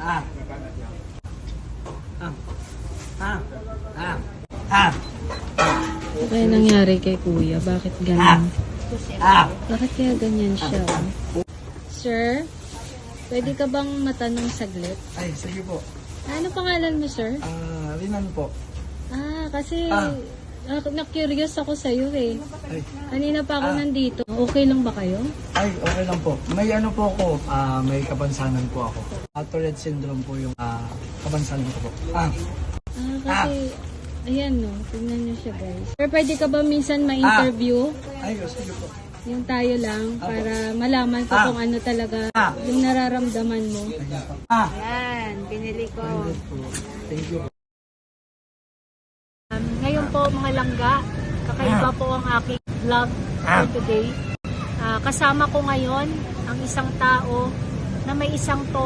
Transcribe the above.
Ah. Ah. Ah. Ah. Ah. Ano kaya nangyari kay kuya? Bakit ganyan? Ah. Bakit kaya ganyan siya? Sir, pwede ka bang matanong saglit? Ay, sige po. Ano pangalan mo, sir? Rinan po. Kasi Ah. na-curious ako sa'yo eh. Ay, Kanina pa ako nandito. Okay lang ba kayo? ay, okay lang po. May ano po ako, may kapansanan po ako. Tourette syndrome po yung kapansanan ko po. Kasi, ayan no, tignan niyo siya guys. Sir, pwede ka ba minsan ma-interview? Ay, sige po. Yung tayo lang para malaman ko kung ano talaga yung nararamdaman mo. Yan, binili ko. Thank you. Ngayon po mga langga, kakaiba po ang aking vlog for today. Kasama ko ngayon ang isang tao na may isang tono